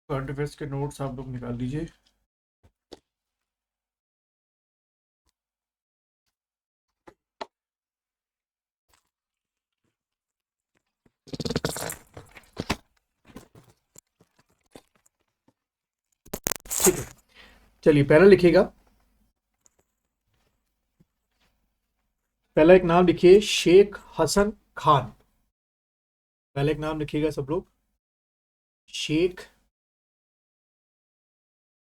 Current affairs के notes आप लोग निकाल दीजिए। ठीक है, चलिए पहला लिखिएगा। पहला एक नाम लिखिए, शेख हसन खान। पहला एक नाम लिखिएगा सब लोग, शेख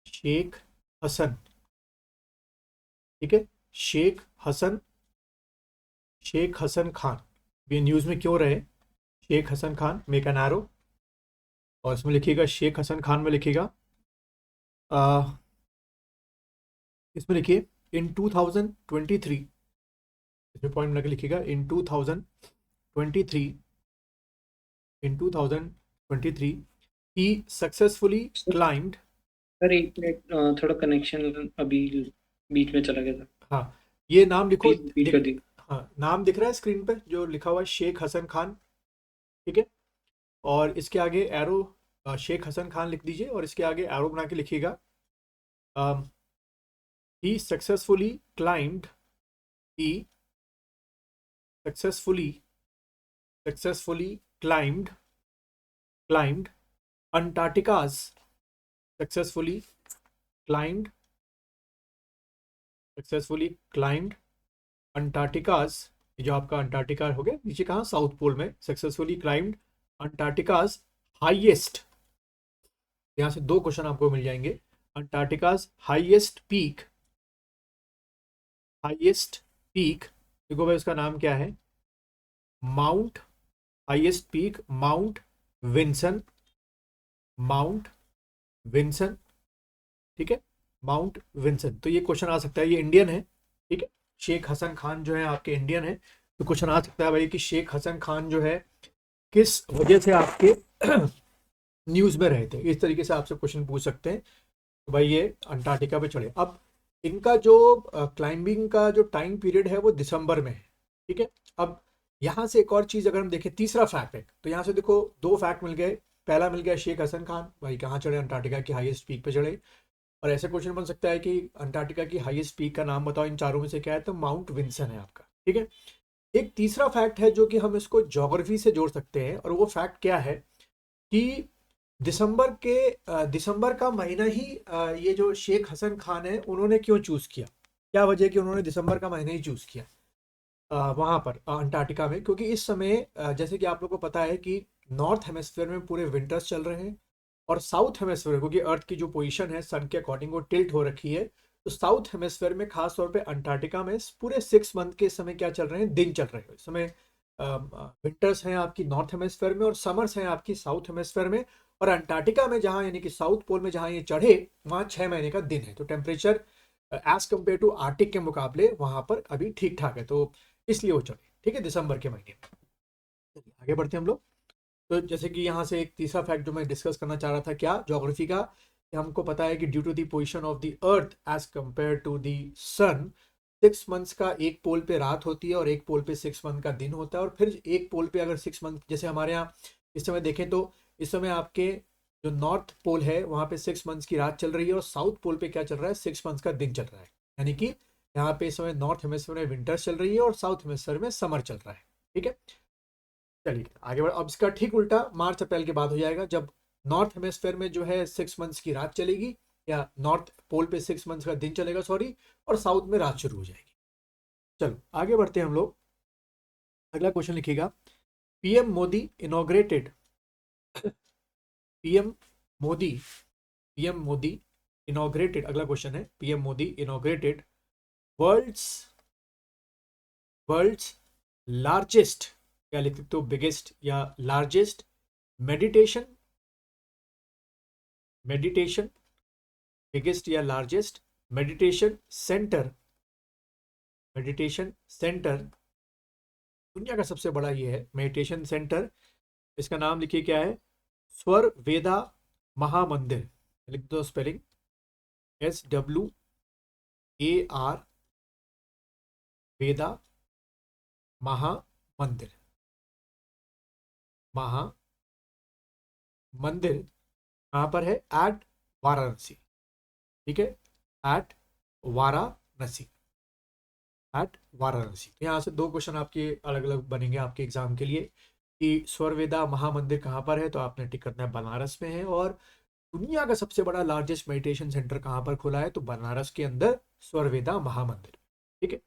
शेख हसन। ठीक है, शेख हसन, शेख हसन खान। ये न्यूज़ में क्यों रहे Sheikh Hasan Khan, make an arrow, और इसमें लिखिएगा शेख हसन खान में लिखिएगा इसमें लिखिए इन 2023, इसमें पॉइंट लगा लिखिएगा इन 2023, इन 2023 he successfully sir climbed। Sir, एक मिनट, थोड़ा कनेक्शन अभी बीच में चला गया था। हाँ, ये नाम लिखो, प्लीज रिपीट कर दी। हाँ नाम दिख रहा है स्क्रीन पे जो लिखा हुआ है शेख हसन खान। ठीक है, और इसके आगे एरो, शेख हसन खान लिख दीजिए और इसके आगे एरो बना के लिखिएगा he successfully climbed, he successfully successfully climbed Antarctica's, successfully climbed successfully climbed अंटार्कटिकाज, जो आपका अंटार्कटिका हो गया नीचे कहाँ, साउथ पोल में, सक्सेसफुली क्लाइम्ड अंटार्कटिकाज हाईएस्ट। यहाँ से दो क्वेश्चन आपको मिल जाएंगे। Antarctica's highest peak, highest peak, देखो भाई उसका नाम क्या है, Mount, highest peak Mount Vinson, Mount Vinson. ठीक है, माउंट विंसन। तो ये क्वेश्चन आ सकता है, ये इंडियन है। ठीक है, शेख हसन खान जो है आपके इंडियन है, तो क्वेश्चन आ सकता है भाई कि शेख हसन खान जो है किस वजह से आपके न्यूज में रहे थे। इस तरीके से आपसे क्वेश्चन पूछ सकते हैं। तो भाई ये अंटार्कटिका पे चढ़े। अब इनका जो क्लाइंबिंग का जो टाइम पीरियड है वो दिसंबर में है। ठीक है, अब यहाँ से एक और चीज अगर हम देखें, तीसरा फैक्ट है, तो यहाँ से देखो दो फैक्ट मिल गए। पहला मिल गया शेख हसन खान, भाई कहाँ चढ़े, अंटार्कटिका की हाईएस्ट पीक पे चढ़े। और ऐसे क्वेश्चन बन सकता है कि अंटार्कटिका की हाईएस्ट पीक का नाम बताओ, इन चारों में से क्या है, तो माउंट विंसन है आपका। ठीक है, एक तीसरा फैक्ट है जो कि हम इसको ज्योग्राफी से जोड़ सकते हैं, और वो फैक्ट क्या है कि दिसंबर का महीना ही ये जो शेख हसन खान है उन्होंने क्यों चूज किया, क्या वजह कि उन्होंने दिसंबर का महीना ही चूज किया वहां पर अंटार्कटिका में, क्योंकि इस समय जैसे कि आप लोगों को पता है कि नॉर्थ हेमिस्फीयर में पूरे विंटर्स चल रहे हैं, और साउथ हेमिस्फीयर, क्योंकि अर्थ की जो पोजीशन है सन के अकॉर्डिंग वो टिल्ट हो रखी है, तो साउथ हेमिस्फीयर में खास तौर पे अंटार्कटिका में पूरे 6 मंथ के समय क्या चल रहे हैं, दिन चल रहे हैं इस समय। विंटर्स हैं आपकी नॉर्थ हेमिस्फीयर में और समर्स हैं आपकी साउथ हेमिस्फीयर में। और अंटार्कटिका में जहां यानी कि साउथ पोल में जहां ये चढ़े, वहां 6 महीने का दिन है, तो temperature as compare to Arctic के मुकाबले वहां पर अभी ठीक ठाक है, तो इसलिए वो चढ़े। ठीक है, दिसंबर के महीने में। चलिए, आगे बढ़ते हैं हम लोग। तो जैसे कि यहाँ से एक तीसरा फैक्ट जो मैं डिस्कस करना चाह रहा था, क्या, ज्योग्राफी का, कि हमको पता है कि due to the position of the earth as compare to the sun, 6 months का एक पोल पे रात होती है और एक पोल पे 6 मंथ का दिन होता है, और फिर एक पोल पे अगर 6 मंथ, जैसे हमारे यहाँ इस समय देखें तो इस समय आपके जो नॉर्थ पोल है वहाँ पे 6 मंथ्स की रात चल रही है, और साउथ पोल पे क्या चल रहा है, 6 मंथ्स का दिन चल रहा है। यानी कि यहाँ पे इस समय नॉर्थ हेमिस्फीयर में विंटर चल रही है और साउथ हेमिस्फीयर में समर चल रहा है। ठीक है, चलिए आगे बढ़। अब इसका ठीक उल्टा मार्च अप्रैल के बाद हो जाएगा, जब नॉर्थ हेमिस्फेयर में जो है 6 मंथ्स की रात चलेगी, या नॉर्थ पोल पे 6 मंथ्स का दिन चलेगा, सॉरी, और साउथ में रात शुरू हो जाएगी। चलो आगे बढ़ते हैं हम लोग। अगला क्वेश्चन लिखिएगा, PM Modi inaugurated, PM Modi PM Modi inaugurated, अगला क्वेश्चन है, PM Modi inaugurated world's world's largest, क्या लिख सकते हो, बिगेस्ट या लार्जेस्ट मेडिटेशन मेडिटेशन बिगेस्ट या largest meditation centre, meditation centre, दुनिया का सबसे बड़ा ये है मेडिटेशन सेंटर। इसका नाम लिखिए क्या है, स्वर वेदा महामंदिर, लिख दो स्पेलिंग, SWAR वेदा महामंदिर, महामंदिर कहाँ पर है? एट वाराणसी। ठीक है, एट वाराणसी, एट वाराणसी। यहाँ से दो क्वेश्चन आपके अलग अलग बनेंगे आपके एग्जाम के लिए कि स्वरवेदा महामंदिर कहाँ पर है, तो आपने टिक करना है बनारस में है। और दुनिया का सबसे बड़ा लार्जेस्ट मेडिटेशन सेंटर कहाँ पर खुला है, तो बनारस के अंदर स्वरवेदा महामंदिर। ठीक है,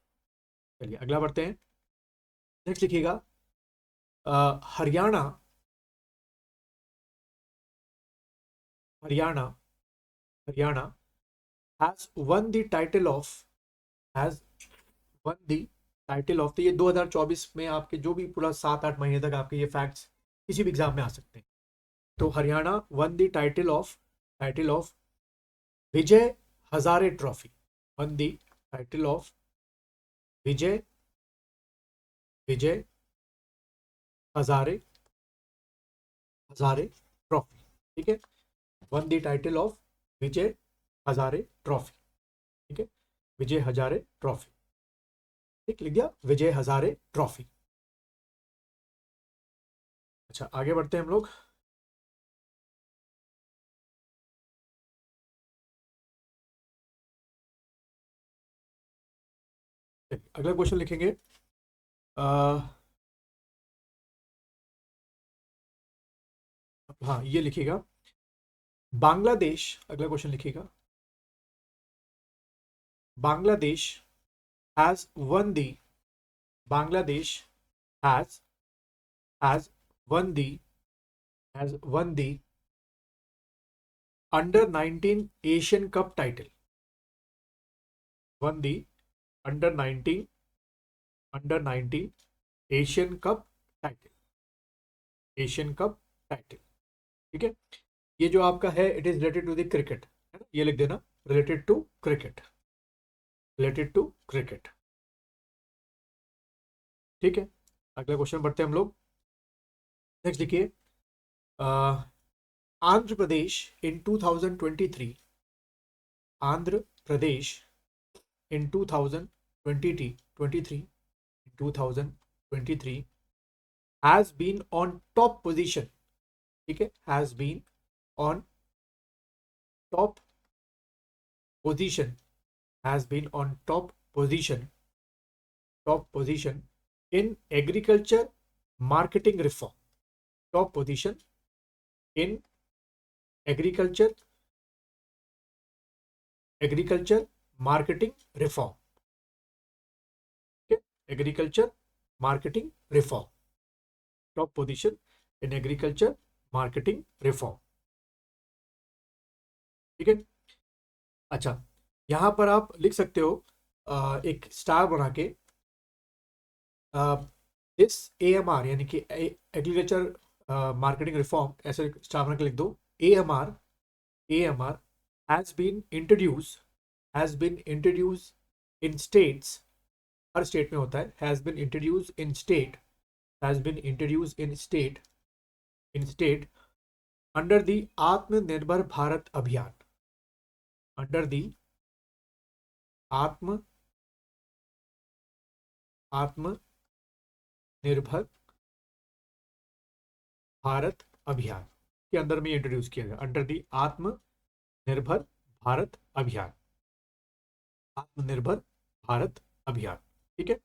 चलिए अगला बढ़ते हैं। नेक्स्ट लिखिएगा Haryana, Haryana, Haryana has one the title of, has one the title of. तो ये 2024 में आपके जो भी पूरा 7-8 महीने तक आपके ये फैक्ट्स किसी भी एग्जाम में आ सकते हैं। तो Haryana one the title of Vijay Hazare trophy, one the title of Vijay, Vijay Hazare, Hazare trophy. ठीक है, one the title of Vijay Hazare trophy. ठीक है, विजय हजारे ट्रॉफी। ठीक, लिख दिया विजय हजारे ट्रॉफी। अच्छा आगे बढ़ते हैं हम लोग। अगला क्वेश्चन लिखेंगे हाँ ये लिखिएगा बांग्लादेश। अगला क्वेश्चन लिखिएगा Bangladesh has won the, Bangladesh has has won the, has won the under 19 Asian Cup title, won the under 19, under 19 Asian Cup title, Asian Cup title. ठीक है, ये जो आपका है it is related to the cricket, है ना, ये लिख देना related to cricket, related to cricket. ठीक है, अगला क्वेश्चन बढ़ते हैं हम लोग। नेक्स्ट देखिए आंध्र प्रदेश इन 2023, आंध्र प्रदेश इन 2023, 2023 has been on top position। ठीक है, has been on top position, has been on top position, top position in agriculture marketing reform, top position in agriculture, agriculture marketing reform। okay? agriculture marketing reform, top position in agriculture marketing reform। ठीक है, अच्छा यहां पर आप लिख सकते हो एक स्टार बना के इस AMR यानी कि एग्रीकल्चर मार्केटिंग रिफॉर्म, ऐसे स्टार बना के लिख दो AMR, AMR has been introduce, has been introduce in states, हर स्टेट में होता है, has been introduce in state, has been introduce in state, in state under the Atmanirbhar Bharat अभियान, अंडर द आत्म आत्मनिर्भर भारत अभियान के अंदर में इंट्रोड्यूस किया गया, अंडर द आत्मनिर्भर भारत अभियान, आत्मनिर्भर भारत अभियान। ठीक है,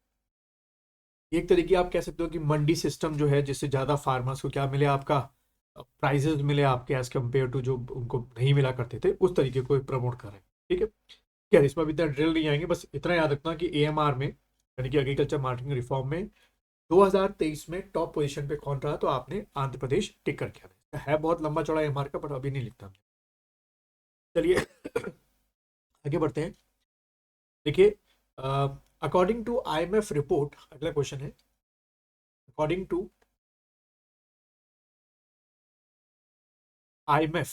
एक तरीके आप कह सकते हो कि मंडी सिस्टम जो है जिससे ज्यादा फार्मर्स को क्या मिले, आपका प्राइजेस मिले आपके एज कम्पेयर टू जो उनको नहीं मिला करते थे, उस तरीके को प्रमोट कर रहे हैं। ठीक है, क्या इसमें अभी इतना ड्रिल नहीं आएंगे, बस इतना याद रखना कि AMR में यानी कि एग्रीकल्चर मार्केटिंग रिफॉर्म में 2023 में टॉप पोजीशन पे कौन रहा, तो आपने आंध्र प्रदेश टिक करके आना है। बहुत लंबा चौड़ा AMR का, बट अभी नहीं लिखता। चलिए आगे बढ़ते हैं। देखिए अकॉर्डिंग टू IMF रिपोर्ट, अगला क्वेश्चन है according to IMF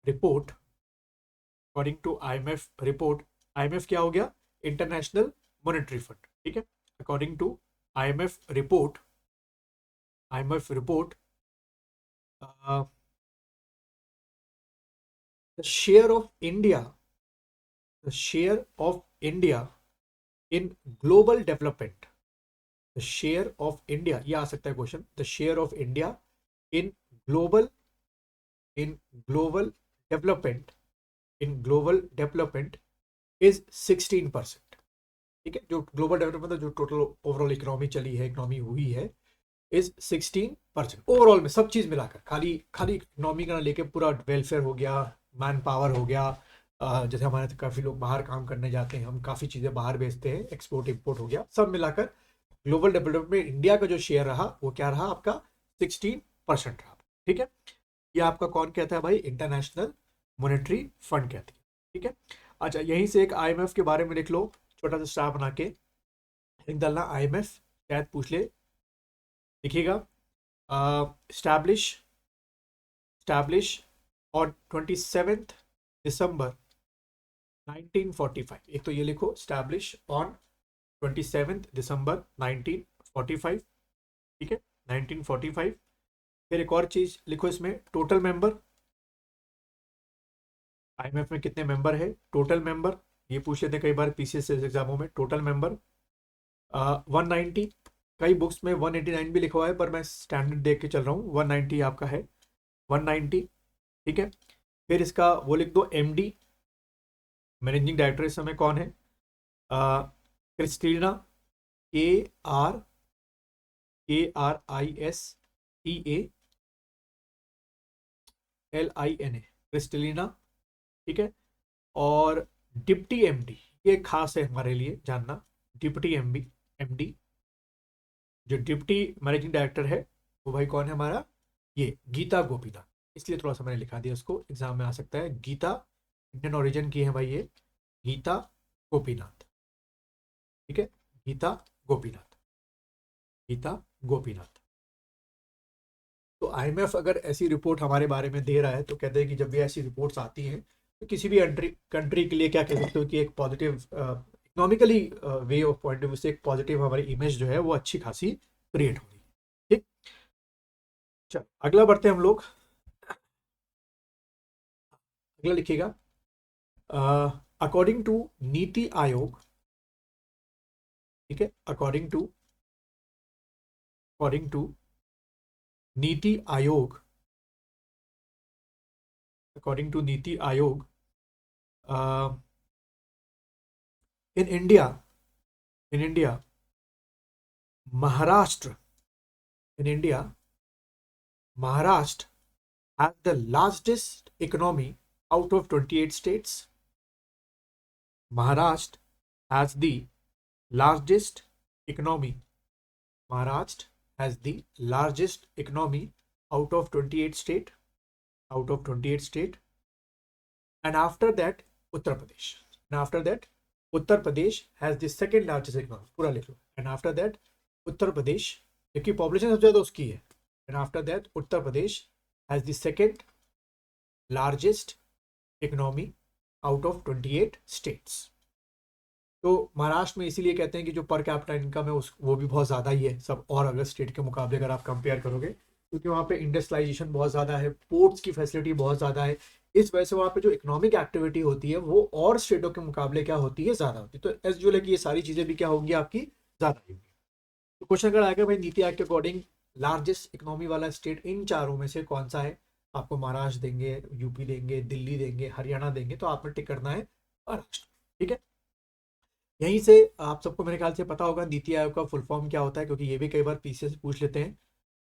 report, according to IMF report, IMF क्या हो गया, इंटरनेशनल मॉनेटरी फंड। ठीक है, according to IMF report, IMF report the share of India, the share of India in global development, the share of India, ये आ सकता है question, the share of India in global, in global development in global development is 16%। ठीक है, जो global development जो total overall economy चली है, economy हुई है, इज 16% ओवरऑल में, सब चीज मिलाकर। खाली खाली इकोनॉमी का ना लेके पूरा वेलफेयर हो गया, मैन पावर हो गया, जैसे हमारे तो काफ़ी लोग बाहर काम करने जाते हैं, हम काफ़ी चीज़ें बाहर बेचते हैं, एक्सपोर्ट इम्पोर्ट हो गया, सब मिलाकर ग्लोबल डेवलपमेंट में इंडिया का जो शेयर रहा वो क्या रहा आपका 16% रहा। ठीक है, ये आपका कौन कहता है भाई, इंटरनेशनल मॉनेटरी फंड कहती है। ठीक है, अच्छा यहीं से एक आईएमएफ के बारे में लिख लो, छोटा सा स्टार बना के लिख डालना आईएमएफ, शायद पूछ ले, लिखिएगा स्टैब्लिश ऑन 27 दिसंबर 1945। एक तो ये लिखो स्टैब्लिश ऑन 27 दिसंबर 1945। ठीक है, 1945। फिर एक और चीज लिखो इसमें, टोटल मेंबर, आईएमएफ में कितने मेंबर है, टोटल मेंबर, ये पूछ लेते हैं कई बार पीसीएस एग्जामों में, टोटल मेंबर 190। कई बुक्स में 189 भी लिखा हुआ है, पर मैं स्टैंडर्ड देख के चल रहा हूँ, 190 आपका है, 190। ठीक है, फिर इसका वो लिख दो एमडी, मैनेजिंग डायरेक्टर इस समय कौन है, क्रिस्टीना, KRISTALINA, क्रिस्टलिना। ठीक है, और डिप्टी एमडी, ये खास है हमारे लिए जानना, डिप्टी एमडी जो डिप्टी मैनेजिंग डायरेक्टर है वो भाई कौन है हमारा, ये गीता गोपीनाथ। इसलिए थोड़ा सा मैंने लिखा दिया उसको, एग्जाम में आ सकता है, गीता, इंडियन ओरिजिन की है भाई ये, गीता गोपीनाथ। ठीक है, गीता गोपीनाथ, गीता गोपीनाथ। तो आईएमएफ अगर ऐसी रिपोर्ट हमारे बारे में दे रहा है तो कहते हैं कि जब भी ऐसी रिपोर्ट्स आती हैं तो किसी भी कंट्री के लिए क्या कह सकते हो कि एक positive economically way of point of view से एक पॉजिटिव हमारी इमेज जो है वो अच्छी खासी क्रिएट हो रही है। ठीक, चल अगला बढ़ते हैं हम लोग, अगला लिखिएगा अकॉर्डिंग टू नीति आयोग। ठीक है, according to NITI Aayog, according to NITI Aayog in India Maharashtra, in India Maharashtra has the largest economy out of 28 states. Maharashtra has the largest economy. Maharashtra has the largest economy out of 28 state. Out of 28 state. And after that, Uttar Pradesh. And after that, Uttar Pradesh has the second largest economy. पूरा लिख लो. And after that, Uttar Pradesh, क्योंकि population सबसे ज़्यादा उसकी है. And after that, Uttar Pradesh has the second largest economy out of 28 states. तो महाराष्ट्र में इसीलिए कहते हैं कि जो पर कैपिटा इनकम है उस वो भी बहुत ज़्यादा ही है सब और अगर स्टेट के मुकाबले अगर आप कंपेयर करोगे, क्योंकि वहाँ पे इंडस्ट्रियलाइजेशन बहुत ज़्यादा है, पोर्ट्स की फैसिलिटी बहुत ज़्यादा है, इस वजह से वहाँ पे जो इकोनॉमिक एक्टिविटी होती है वो और स्टेटों के मुकाबले क्या होती है, ज़्यादा होती है। तो एज जो है कि ये सारी चीज़ें भी क्या होंगी आपकी, ज़्यादा होंगी। तो क्वेश्चन अगर आएगा भाई नीति आयोग के अकॉर्डिंग लार्जेस्ट इकोनॉमी वाला स्टेट इन चारों में से कौन सा है, आपको महाराष्ट्र देंगे, यूपी देंगे, दिल्ली देंगे, हरियाणा देंगे, तो आपने टिक करना है महाराष्ट्र। ठीक है, यहीं से आप सबको मेरे ख्याल से पता होगा नीति आयोग का फुल फॉर्म क्या होता है, क्योंकि ये भी कई बार पीसीएस पूछ लेते हैं।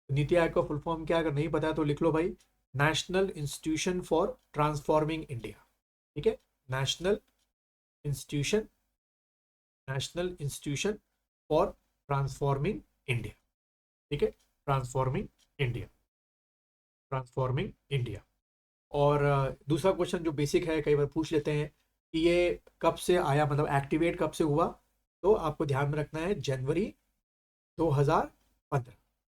नीति आयोग का फुल फॉर्म क्या, अगर नहीं पता है तो लिख लो भाई, national institution for transforming India. ठीक है, national institution for transforming India. ठीक है, ट्रांसफॉर्मिंग इंडिया। और दूसरा क्वेश्चन जो बेसिक है, कई बार पूछ लेते हैं कि ये कब से आया, मतलब एक्टिवेट कब से हुआ, तो आपको ध्यान में रखना है जनवरी 2015।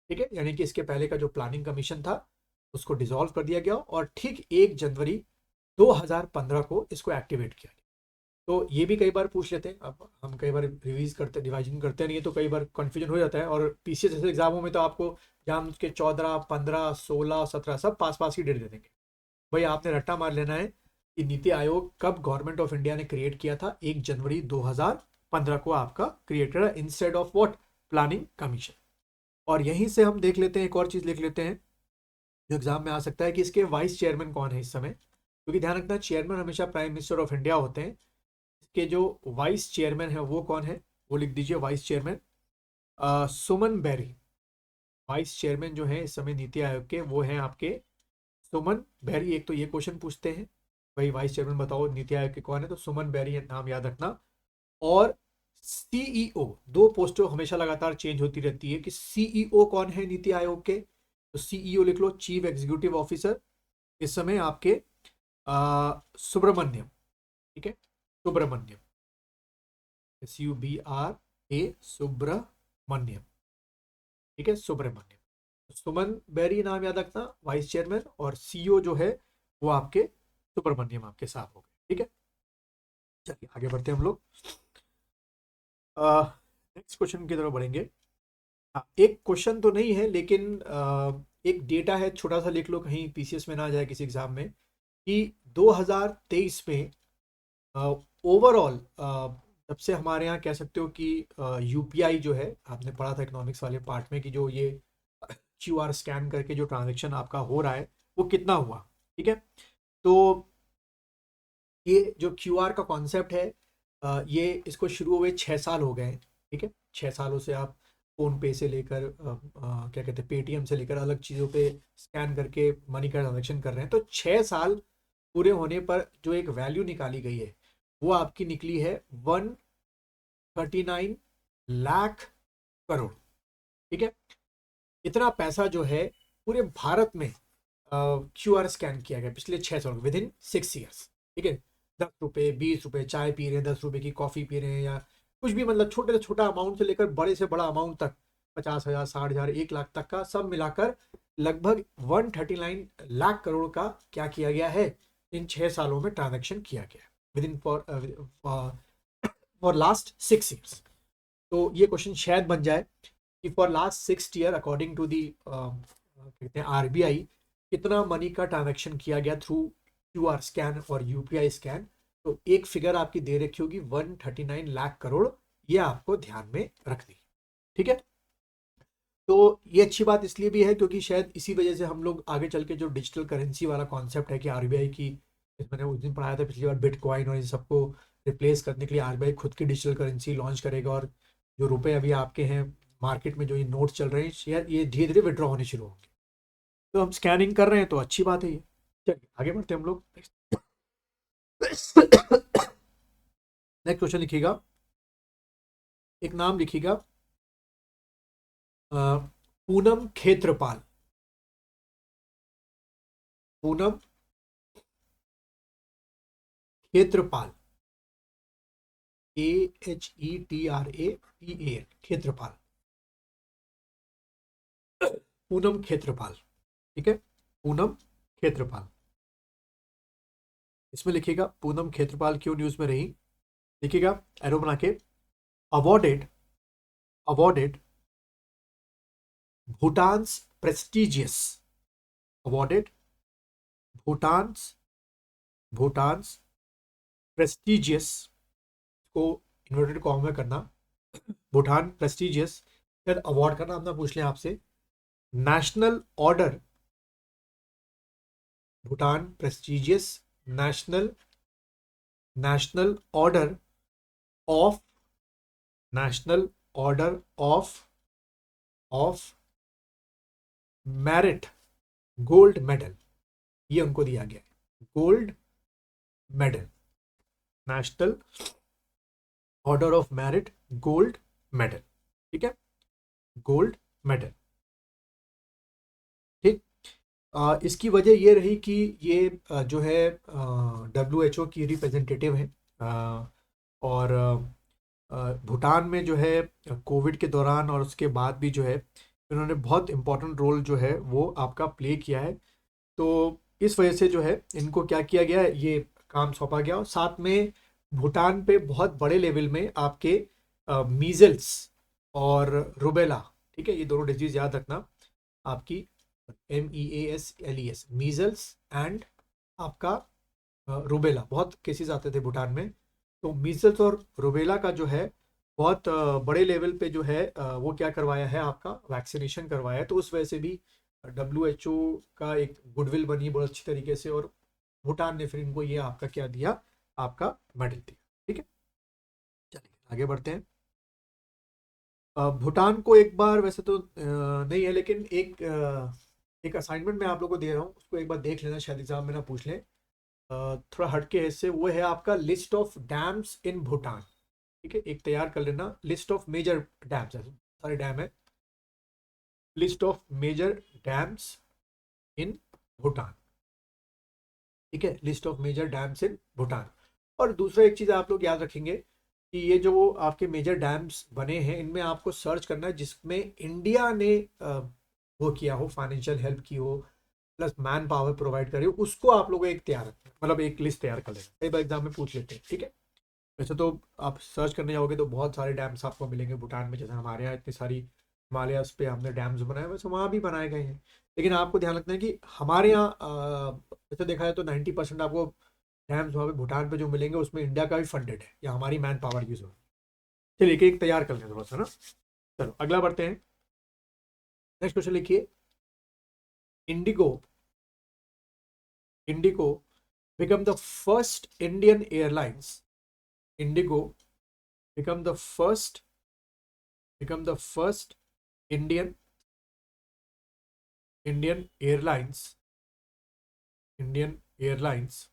ठीक है, यानी कि इसके पहले का जो प्लानिंग कमीशन था उसको डिसॉल्व कर दिया गया और ठीक 1 जनवरी 2015 को इसको एक्टिवेट किया गया। तो ये भी कई बार पूछ लेते हैं, अब हम कई बार रिवाइजन करते नहीं है तो कई बार कन्फ्यूजन हो जाता है। और पीसीएस जैसे एग्जामों में तो आपको जहाँ के 14, 15, 16, 17 सब पास की डेट दे देंगे। भाई आपने रट्टा मार लेना है कि नीति आयोग कब गवर्नमेंट ऑफ इंडिया ने क्रिएट किया था, 1 जनवरी 2015 को आपका क्रिएट करा, instead of what, planning commission. और यहीं से हम देख लेते हैं, एक और चीज लिख लेते हैं जो एग्जाम में आ सकता है कि इसके वाइस चेयरमैन कौन है इस समय, क्योंकि ध्यान रखना चेयरमैन हमेशा प्राइम मिनिस्टर ऑफ इंडिया होते हैं। इसके जो वाइस चेयरमैन है वो कौन है, वो लिख दीजिए वाइस चेयरमैन सुमन बेरी। वाइस चेयरमैन जो है इस समय नीति आयोग के वो हैं आपके सुमन बेरी। एक तो ये क्वेश्चन पूछते हैं भाई वाइस चेयरमैन बताओ नीति आयोग के कौन है, तो सुमन बेरी नाम याद रखना। और सीईओ, दो पोस्टों हमेशा लगातार चेंज होती रहती है कि सीईओ कौन है नीति आयोग के, तो सीईओ लिख लो चीफ एग्जीक्यूटिव ऑफिसर, इस समय आपके सुब्रमण्यम। ठीक है, सुब्रमण्यम, SUBRA, सुब्रमण्यम। ठीक है, सुब्रमण्यम। सुमन बेरी नाम याद रखना वाइस चेयरमैन, और सीईओ जो है वो आपके सुब्रमण्यम आपके साथ हो गए। ठीक है, चलिए आगे बढ़ते हैं हम लोग। नेक्स्ट क्वेश्चन की तरफ बढ़ेंगे। एक क्वेश्चन तो नहीं है लेकिन एक डेटा है, छोटा सा लिख लो कहीं पीसीएस में ना जाए किसी एग्जाम में, कि 2023 में ओवरऑल जब से हमारे यहाँ कह सकते हो कि यूपीआई जो है, आपने पढ़ा था इकोनॉमिक्स वाले पार्ट में कि जो ये क्यूआर स्कैन करके जो ट्रांजैक्शन आपका हो रहा है वो कितना हुआ। ठीक है, तो ये जो क्यूआर का कॉन्सेप्ट है ये इसको शुरू हुए 6 साल हो गए हैं। ठीक है, 6 सालों से आप फोन पे से लेकर क्या कहते हैं पेटीएम से लेकर अलग चीज़ों पे स्कैन करके मनी का ट्रांजेक्शन कर रहे हैं। तो 6 साल पूरे होने पर जो एक वैल्यू निकाली गई है वो आपकी निकली है 139 लाख करोड़। ठीक है, इतना पैसा जो है पूरे भारत में क्यूआर स्कैन किया गया पिछले 6 साल विद इन 6 ईयर्स। ठीक है, 10 रुपये 20 रुपये चाय पी रहे हैं, 10 रुपये की कॉफ़ी पी रहे हैं, या कुछ भी मतलब छोटे से छोटा अमाउंट से लेकर बड़े से बड़ा अमाउंट तक, 50,000 60,000 1 लाख तक का सब मिलाकर लगभग 139 लाख करोड़ का क्या किया गया है, इन 6 सालों में ट्रांजेक्शन किया गया within for last 6 years. तो ये क्वेश्चन शायद बन जाए कि for last 6 year according to the कहते हैं आरबीआई, कितना मनी का ट्रांजेक्शन किया गया थ्रू क्यूआर स्कैन और यूपीआई स्कैन। तो एक फिगर आपकी दे रखी होगी 139 लाख करोड़, ये आपको ध्यान में रखनी है। ठीक है, तो ये अच्छी बात इसलिए भी है क्योंकि शायद इसी वजह से हम लोग आगे चल के जो डिजिटल करेंसी वाला कॉन्सेप्ट है कि आरबीआई की, मैंने उस दिन पढ़ाया था पिछली बार, बिटकॉइन और इन सबको रिप्लेस करने के लिए आरबीआई खुद की डिजिटल करेंसी लॉन्च करेगा, और जो रुपए अभी आपके हैं मार्केट में जो ये नोट चल रहे हैं शायद ये धीरे धीरे विड्रॉ होने शुरू होंगे। तो हम स्कैनिंग कर रहे हैं तो अच्छी बात है ये। चलिए आगे बढ़ते हैं हम लोग। नेक्स्ट क्वेश्चन लिखिएगा, एक नाम लिखिएगा पूनम खेत्रपाल। पूनम खेत्रपाल, AHETRAPAL, खेत्रपाल, पूनम खेत्रपाल। ठीक है, पूनम खेत्रपाल, इसमें लिखिएगा पूनम खेत्रपाल क्यों न्यूज में रही, लिखिएगा एरो बना के, awarded awarded Bhutan's prestigious, awarded Bhutan's prestigious, को इन्वर्टेड कॉमा में करना, भूटान प्रेस्टिजियस, फिर अवार्ड का नाम ना पूछ लें आपसे, national order, Bhutan prestigious national order of, national order of merit, gold medal, ये उनको दिया गया है, gold medal, national order of merit gold medal. ठीक है, गोल्ड मेडल। ठीक, इसकी वजह ये रही कि ये जो है WHO की रिप्रेजेंटेटिव है, और भूटान में जो है कोविड के दौरान और उसके बाद भी जो है इन्होंने बहुत इम्पोर्टेंट रोल जो है वो आपका प्ले किया है। तो इस वजह से जो है इनको क्या किया गया है, ये काम सौंपा गया, और साथ में भूटान पे बहुत बड़े लेवल में आपके मीजल्स और रुबेला, ठीक है, ये दोनों डिजीज याद रखना आपकी, MEASLES, मीजल्स एंड आपका रुबेला, बहुत केसेस आते थे भूटान में। तो मीजल्स और रुबेला का जो है बहुत बड़े लेवल पे जो है वो क्या करवाया है, आपका वैक्सीनेशन करवाया है। तो उस वजह से भी WHO का एक गुडविल बनी बहुत अच्छी तरीके से, और भूटान ने फिर इनको ये आपका क्या दिया, आपका मेडल दिया। ठीक है, चलिए आगे बढ़ते हैं। भूटान को एक बार, वैसे तो नहीं है, लेकिन एक असाइनमेंट मैं आप लोगों को दे रहा हूँ, उसको एक बार देख लेना, शायद एग्जाम में ना पूछ लें। थोड़ा हटके है इससे, वो है आपका लिस्ट ऑफ डैम्स इन भूटान। ठीक है, एक तैयार कर लेना, लिस्ट ऑफ मेजर डैम्स, सारे डैम है, लिस्ट ऑफ मेजर डैम्स इन भूटान। ठीक है, लिस्ट ऑफ मेजर डैम्स इन भूटान। और दूसरा एक चीज़ आप लोग याद रखेंगे कि ये जो आपके मेजर डैम्स बने हैं, इनमें आपको सर्च करना है जिसमें इंडिया ने वो किया हो, फाइनेंशियल हेल्प की हो, प्लस मैन पावर प्रोवाइड करे हो, उसको आप लोगों को एक तैयार रखना, मतलब एक लिस्ट तैयार कर लेना, कई बार एग्जाम में पूछ लेते हैं। ठीक है, वैसे तो आप सर्च करने जाओगे तो बहुत सारे डैम्स आपको मिलेंगे भूटान में, जैसे हमारे यहाँ इतनी सारी हिमालयास पे हमने डैम्स बनाए, वैसे वहाँ भी बनाए गए हैं। लेकिन आपको ध्यान रखना है कि हमारे यहाँ वैसे देखा जाए तो 90% आपको डैम्स वहाँ पे भूटान पे जो मिलेंगे उसमें इंडिया का भी फंडेड है, या हमारी मैन पावर यूज हो। चलिए एक तैयार कर लें थोड़ा सा ना। चलो अगला बढ़ते हैं, नेक्स्ट क्वेश्चन लिखिए। Indigo Indigo become the first Indian airlines. Indigo become the first Indian Indian airlines Indian airlines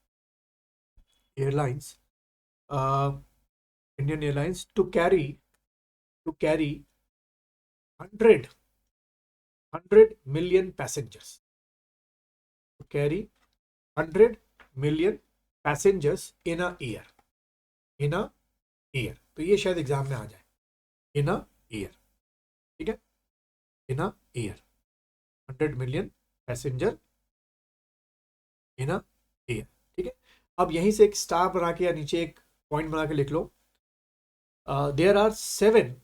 uh, Indian airlines to carry 100 million passengers, to carry 100 million passengers in a year, in a year। तो ये शायद exam में आ जाए, in a year। ठीक है, in a year 100 million passenger in a year. ठीक है, अब यहीं से एक स्टार बना के या नीचे एक पॉइंट बना के लिख लो, there are seven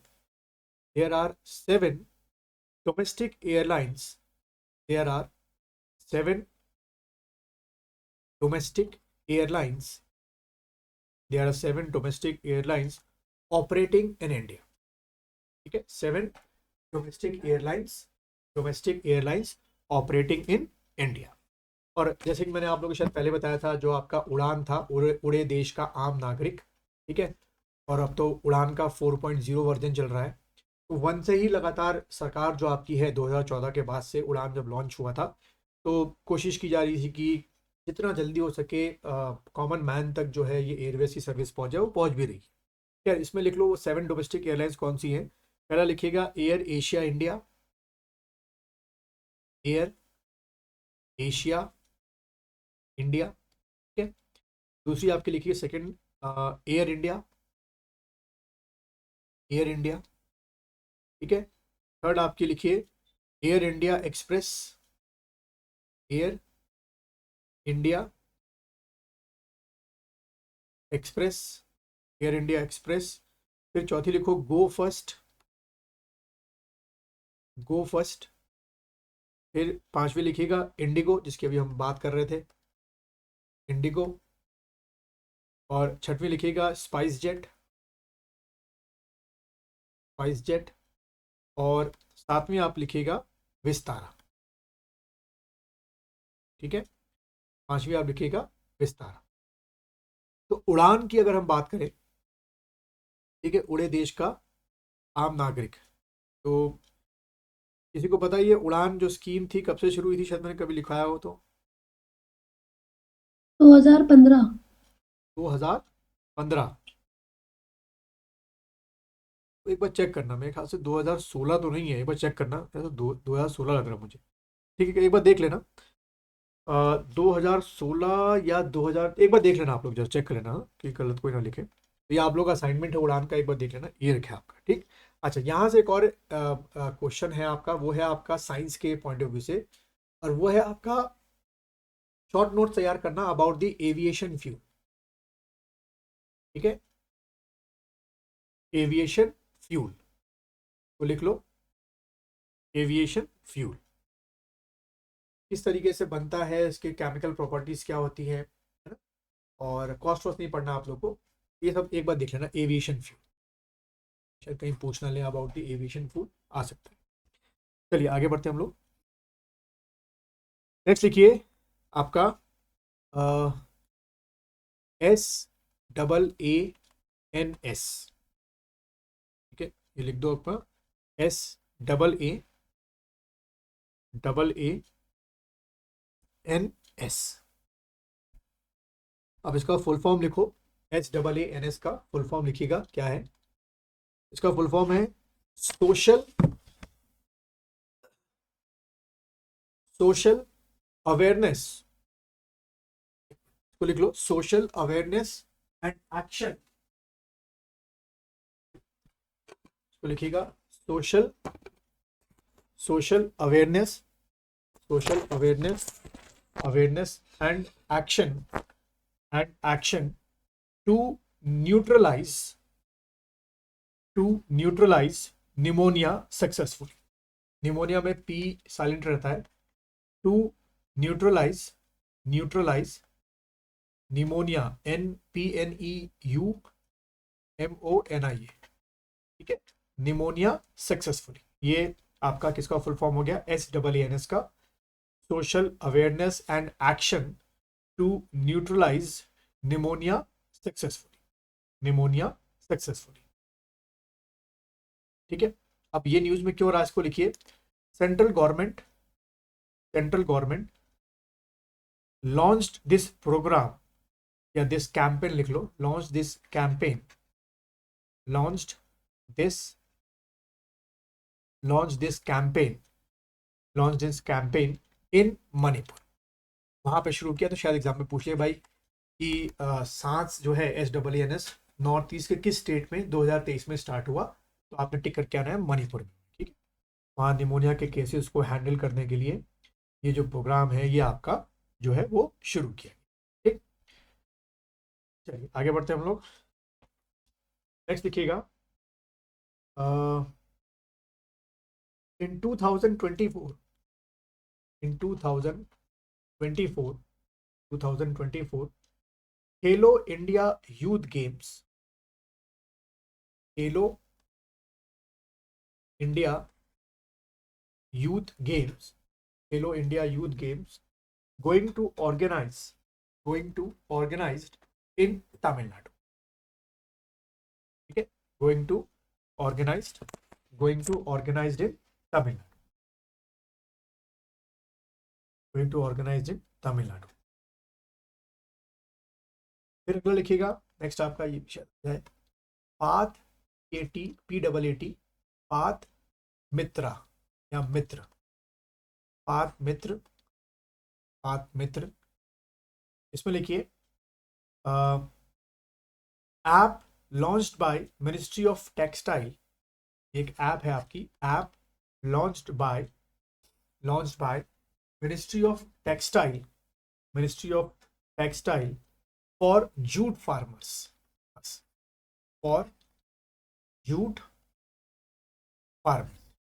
domestic airlines, there are 7 domestic airlines, there are 7 domestic airlines operating in India. ठीक है, 7 domestic airlines operating in India. और जैसे कि मैंने आप लोगों को शायद पहले बताया था, जो आपका उड़ान था, उड़े देश का आम नागरिक। ठीक है, और अब तो उड़ान का 4.0 वर्जन चल रहा है। तो वन से ही लगातार सरकार जो आपकी है 2014 के बाद से, उड़ान जब लॉन्च हुआ था तो कोशिश की जा रही थी कि जितना जल्दी हो सके कॉमन मैन तक जो है ये एयरवेज की सर्विस पहुंचे, वो पहुंच भी रही है। क्या इसमें लिख लो वो 7 डोमेस्टिक एयरलाइंस कौन सी हैं। पहला लिखिएगा air Asia India, air Asia India. ठीक है, दूसरी आपकी लिखिए second air India, air India. ठीक है, थर्ड आपकी लिखिए air India express, air India express, air India express. फिर चौथी लिखो गो फर्स्ट, गो फर्स्ट। फिर पांचवी लिखिएगा इंडिगो, जिसकी अभी हम बात कर रहे थे, इंडिगो। और छठवीं लिखिएगा स्पाइस जेट, स्पाइस जेट। और सातवीं आप लिखिएगा विस्तारा। ठीक है, पांचवी आप लिखिएगा विस्तारा। तो उड़ान की अगर हम बात करें, ठीक है, उड़े देश का आम नागरिक, तो किसी को पता है ये उड़ान जो स्कीम थी कब से शुरू हुई थी? शायद मैंने कभी लिखाया हो तो। 2015। 2015। तो एक बार चेक करना, मेरे ख्याल से 2016 तो नहीं है, एक बार चेक करना, तो 2016 लग रहा है मुझे। ठीक है, एक बार देख लेना, 2016 या 2000, एक बार देख लेना आप लोग, जरा चेक कर लेना, हाँ, कि गलत कोई ना लिखे। तो ये आप लोग का असाइनमेंट है उड़ान का, एक बार देख लेना, ये रखे आपका। ठीक, अच्छा यहाँ से एक और क्वेश्चन है आपका, वो है आपका साइंस के पॉइंट ऑफ व्यू से, और वो है आपका शॉर्ट नोट तैयार करना अबाउट द एविएशन फ्यूल। ठीक है, एविएशन फ्यूल तो लिख लो, एविएशन फ्यूल किस तरीके से बनता है, इसके केमिकल प्रॉपर्टीज क्या होती हैं, है ना? और कॉस्ट वॉस्ट नहीं पढ़ना आप लोग को, ये सब एक बार देख लेना। एविएशन फ्यूल शायद कहीं पूछना ले अबाउट द एविएशन फ्यूल, आ सकता है। चलिए आगे बढ़ते हैं हम लोग। नेक्स्ट लिखिए आपका SAANS, ठीक है, ये लिख दो आपका SAANS। अब इसका फुल फॉर्म लिखो, SAANS का फुल फॉर्म लिखिएगा क्या है। इसका फुल फॉर्म है सोशल अवेयरनेस, तो लिख लो सोशल अवेयरनेस एंड एक्शन, तो लिखिएगा social social awareness awareness and action to neutralise pneumonia successful. Pneumonia में पी साइलेंट रहता है। टू न्यूट्रलाइज निमोनिया, NPNEUMONIA, ठीक है, निमोनिया सक्सेसफुली। ये आपका किसका फुल फॉर्म हो गया, SAANS का, social awareness and action to neutralise pneumonia successfully, ठीक है। अब ये न्यूज में क्यों रहा, इसको लिखिए। Central government launched this program, या दिस कैंपेन लिख लो, launch this campaign in Manipur. वहां पे शुरू किया, तो शायद एग्जाम में पूछ लिया भाई कि सांस जो है SAANS नॉर्थ ईस्ट के किस स्टेट में 2023 में स्टार्ट हुआ, तो आपने टिक करके आना है मणिपुर में, ठीक है। वहाँ निमोनिया के केसेस को हैंडल करने के लिए ये जो प्रोग्राम है ये आपका जो है वो शुरू किया, ठीक। चलिए आगे बढ़ते हैं हम लोग। नेक्स्ट लिखिएगा, इन 2024 खेलो India youth games, Khelo India youth games going to organized in Tamil Nadu, ठीक है, going to organized in Tamil Nadu, फिर अगला लिखिएगा। नेक्स्ट आपका ये है पाथ PAAT पाथ मित्रा या मित्र, पाथ मित्र, इसमें लिखिए app launched by ministry of textile, एक ऐप है आपकी, app launched by ministry of textile for jute farmers,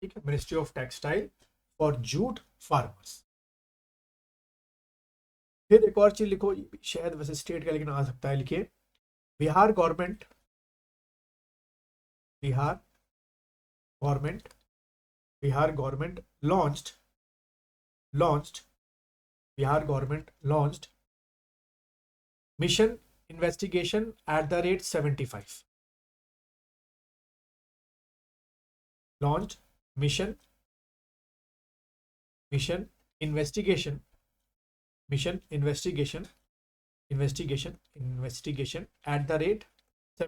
ठीक है, ministry of textile for jute farmers. फिर एक और चीज लिखो, शायद वैसे स्टेट का लेकिन आ सकता है, लिखिए Bihar government launched mission investigation @75, launched mission investigation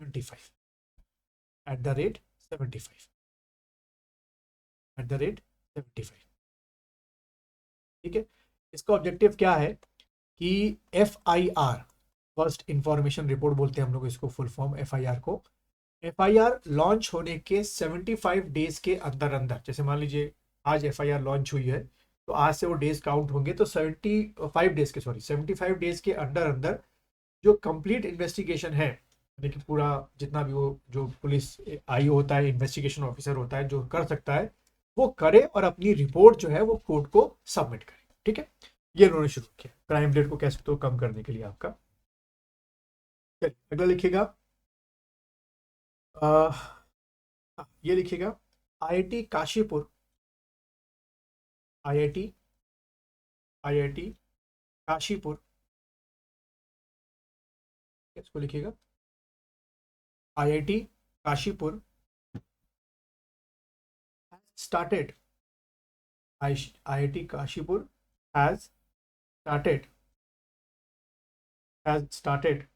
@75, ठीक है। इसका ऑब्जेक्टिव क्या है कि FIR, फर्स्ट इंफॉर्मेशन रिपोर्ट बोलते हैं हम लोग इसको, फुल फॉर्म FIR को, FIR लॉन्च होने के 75 डेज के अंदर अंदर, जैसे मान लीजिए आज FIR लॉन्च हुई है तो आज से वो डेज काउंट होंगे, तो 75 डेज के अंदर अंदर जो कंप्लीट इन्वेस्टिगेशन है, देखिए पूरा जितना भी वो जो पुलिस IO होता है, इन्वेस्टिगेशन ऑफिसर होता है, जो कर सकता है वो करे और अपनी रिपोर्ट जो है वो कोर्ट को सबमिट करे, ठीक है। ये उन्होंने शुरू किया क्राइम रेट को कैसे तो कम करने के लिए आपका। चलिए अगला लिखिएगा, ये लिखिएगा IIT काशीपुर, IIT काशीपुर इसको लिखिएगा, IIT Kashipur started, IIT Kashipur has started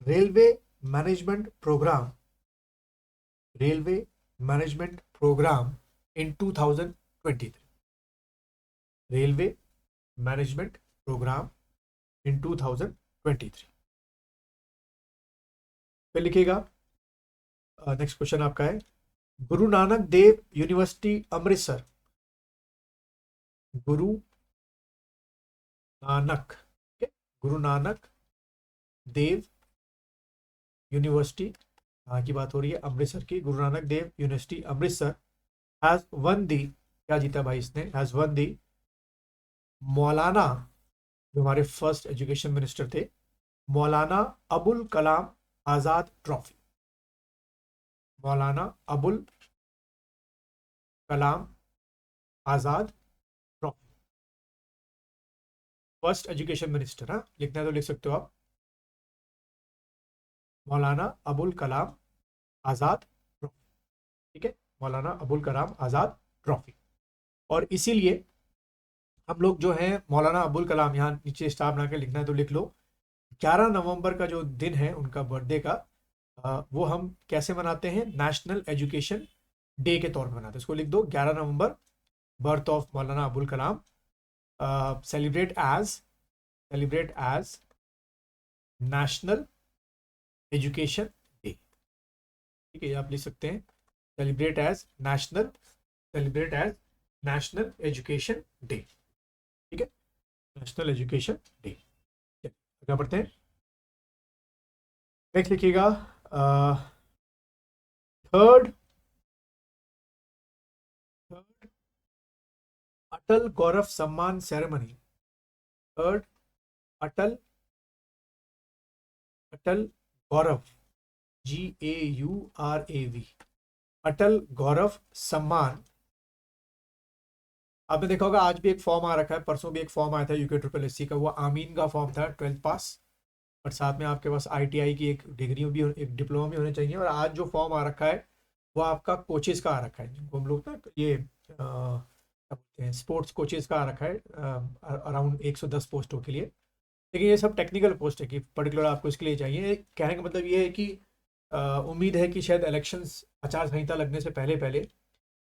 railway management program in 2023. Railway management program in 2023. फिर लिखिएगा, नेक्स्ट क्वेश्चन आपका है, गुरु नानक देव यूनिवर्सिटी अमृतसर, गुरु नानक देव यूनिवर्सिटी की बात हो रही है, अमृतसर की, Guru Nanak Dev university Amritsar has won दी, क्या जीता भाई इसने, हैज वन दी मौलाना, जो हमारे फर्स्ट एजुकेशन मिनिस्टर थे, मौलाना अबुल कलाम आजाद ट्रॉफी, मौलाना Abul Kalam Azad trophy, first education minister. हाँ, लिखना है तो लिख सकते हो आप, मौलाना अबुल कलाम आजाद ट्रॉफी, ठीक है, मौलाना अबुल कलाम आजाद ट्रॉफी। और इसीलिए हम लोग जो है मौलाना अबुल कलाम, यहाँ नीचे स्टार बना के लिखना है तो लिख लो, 11 नवंबर का जो दिन है उनका बर्थडे का, वो हम कैसे मनाते हैं, नेशनल एजुकेशन डे के तौर पर मनाते हैं। इसको लिख दो, 11 नवंबर birth of Maulana Abul Kalam, celebrate as national education day, ठीक है, आप लिख सकते हैं, celebrate as national education day, ठीक है, नेशनल एजुकेशन डे। आगे बढ़ते हैं, नेक्स्ट लिखिएगा, थर्ड अटल गौरव सम्मान सेरेमनी, थर्ड अटल गौरव, GAURAV, अटल गौरव सम्मान। आपने देखा होगा आज भी एक फॉर्म आ रखा है, परसों भी एक फॉर्म आया था UKSSC का, वो आमीन का फॉर्म था, 12th पास, और साथ में आपके पास ITI की एक डिग्री भी, एक डिप्लोमा भी होने चाहिए। और आज जो फॉर्म आ रखा है वो आपका कोचेस का आ रखा है, जिनको हम लोग ना ये क्या बोलते हैं, स्पोर्ट्स कोचेस का आ रखा है, अराउंड 110 पोस्टों के लिए। लेकिन ये सब टेक्निकल पोस्ट है कि पर्टिकुलर आपको इसके लिए चाहिए। कहने का मतलब ये है कि उम्मीद है कि शायद इलेक्शंस आचार संहिता लगने से पहले पहले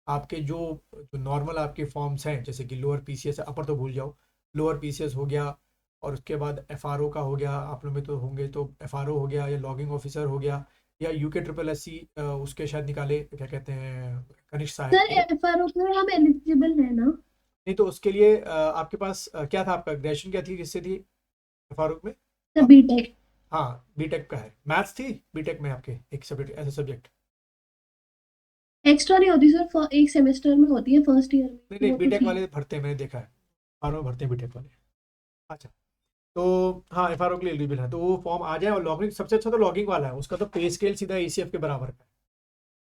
आपके जो नॉर्मल आपके फॉर्म्स हैं, जैसे कि लोअर PCS, अपर तो भूल जाओ, लोअर PCS हो गया, और उसके बाद FRO का हो गया, आप लोग में तो होंगे, तो FRO हो गया, या लॉगिंग ऑफिसर हो गया, या UKSSC उसके शायद निकाले, क्या कहते हैं, कनिष्ठ सर सहायक। FRO में हम एलिजिबल है ना? नहीं तो उसके लिए आपके पास क्या था, आपका ग्रेजुएशन क्या थी, किससे थी FRO में? Sir BTech. हाँ, बीटेक का है, मैथ्स थी बीटेक में आपके एक सब्जेक्ट, ऐसा सब्जेक्ट? एक्स्ट्रा नहीं होती सर, एक सेमेस्टर में होती है, फर्स्ट ईयर में नहीं, वो तो बीटेक थी। वाले भरते हैं, मैंने देखा है, FRO भरते हैं बीटेक वाले। अच्छा, तो हाँ, FRO के लिए एलिजिबल है, तो वो फॉर्म आ जाए। और लॉगिंग सबसे अच्छा तो लॉगिंग वाला है, उसका तो पे स्केल सीधा ACF के बराबर का है।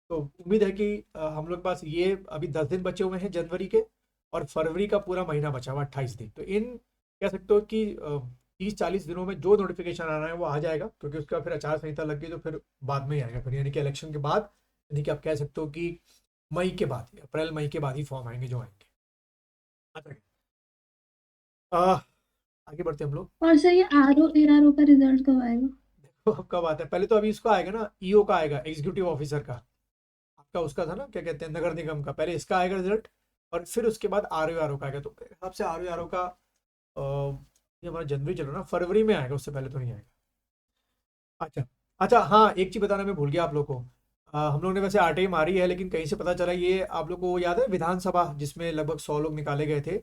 तो उम्मीद है कि हम लोग के पास ये अभी 10 दिन बचे हुए हैं जनवरी के, और फरवरी का पूरा महीना बचा हुआ 28 दिन। तो इन कह सकते हो कि 30-40 दिनों में जो नोटिफिकेशन आना है वो आ जाएगा, क्योंकि उसका फिर आचार संहिता लग गई तो फिर बाद में ही आएगा, फिर यानी कि इलेक्शन के बाद, यानी कि आप कह सकते हो कि मई के बाद, अप्रैल मई के बाद ही फॉर्म आएंगे जो आएंगे। अच्छा, आगे बढ़ते हैं हम लोग। और सर ये ARO का रिजल्ट कब आएगा? देखो अब कब आता है, पहले तो अभी इसको आएगा ना, EO का आएगा, एग्जीक्यूटिव ऑफिसर का, आपका उसका था ना, क्या कहते हैं, नगर निगम का, पहले इसका आएगा रिजल्ट, और फिर उसके बाद RO का आएगा। तो मेरे हिसाब से RO का ये हमारा जनवरी चल रहा है ना, फरवरी में आएगा, उससे पहले तो नहीं आएगा। अच्छा, अच्छा, हाँ, एक चीज बताना मैं भूल गया आप लोग को, हम लोग ने वैसे RTI मारी है, लेकिन कहीं से पता चला, ये आप लोग को याद है विधानसभा जिसमें लगभग 100 लोग निकाले गए थे,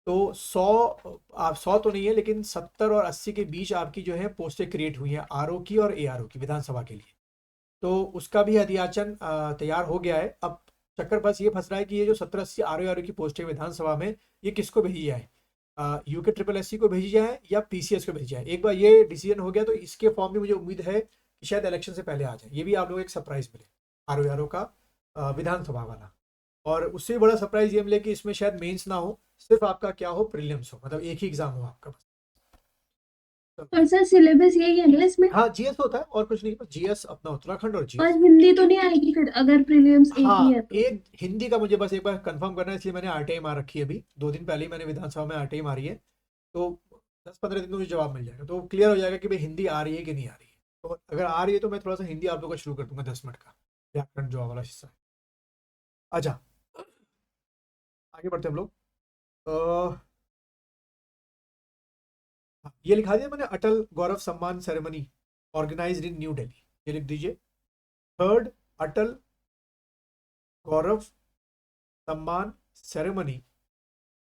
तो 100, आप 100 तो नहीं है, लेकिन 70 और 80 के बीच आपकी जो है पोस्टें क्रिएट हुई हैं, RO की और ARO की, विधानसभा के लिए। तो उसका भी अध्याचन तैयार हो गया है। अब चक्कर बस ये फंस रहा है कि ये जो 70-80 RO की पोस्टें विधानसभा में, ये किसको भेजी जाए, UKSSC को भेजी जाए या PCS को भेजी जाए। एक बार ये डिसीजन हो गया तो इसके फॉर्म भी मुझे उम्मीद है कि शायद इलेक्शन से पहले आ जाए। ये भी आप लोग एक सरप्राइज मिले, RO का विधानसभा वाला। और उससे भी बड़ा सरप्राइज ये मिले कि इसमें शायद मेंस ना हो, सिर्फ आपका क्या हो, प्रीलिम्स हो, मतलब एक ही एग्जाम हो आपका बस। और सर सिलेबस यही है ना इसमें? हाँ जीएस होता है और कुछ नहीं, बस जीएस अपना उत्तराखंड और और जीएस। हिंदी तो नहीं आएगी फिर अगर प्रीलिम्स एक हाँ ही है तो? एक हिंदी का मुझे बस एक बार कंफर्म करना है, इसलिए मैंने आरटीआई मार रखी है अभी, 2 दिन पहले ही मैंने विधानसभा में आरटीआई मारी है, तो 10-15 दिन में मुझे जवाब मिल जाएगा, तो क्लियर हो जाएगा कि भाई हिंदी आ रही है कि नहीं आ रही है। तो अगर आ रही है तो मैं थोड़ा सा हिंदी आप लोगों का शुरू कर दूंगा 10 मिनट का, व्याकरण जो वाला हिस्सा है। अच्छा आगे बढ़ते हैं हम लोग। ये लिखा दिया मैंने, अटल गौरव सम्मान सेरेमनी ऑर्गेनाइज्ड इन न्यू दिल्ली, ये लिख दीजिए। थर्ड अटल गौरव सम्मान सेरेमनी,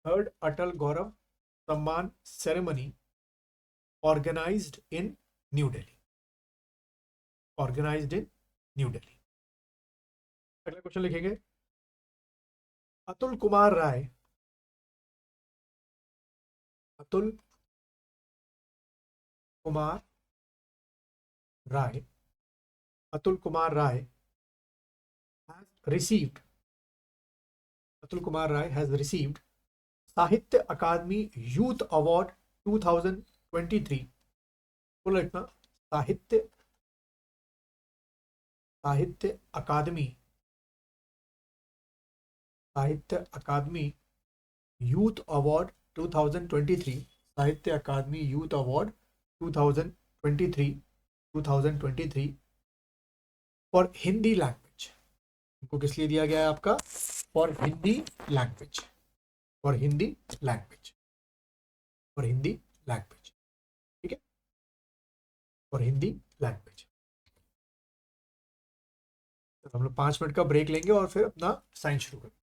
थर्ड अटल गौरव सम्मान सेरेमनी ऑर्गेनाइज्ड इन न्यू दिल्ली, ऑर्गेनाइज्ड इन न्यू दिल्ली। अगला क्वेश्चन लिखेंगे, Atul Kumar Rai, Atul Kumar Rai, Atul Kumar Rai has received, Atul Kumar Rai has received साहित्य अकादमी यूथ अवार्ड 2023। बोलो लिखना, साहित्य साहित्य अकादमी, साहित्य Akademi youth award 2023, Sahitya Akademi youth award 2023 for Hindi language. इनको किस लिए दिया गया है आपका? For Hindi language, for Hindi language, for Hindi language, ठीक है, फॉर हिंदी लैंग्वेज। तो हम लोग 5 मिनट का ब्रेक लेंगे और फिर अपना साइंस शुरू करेंगे।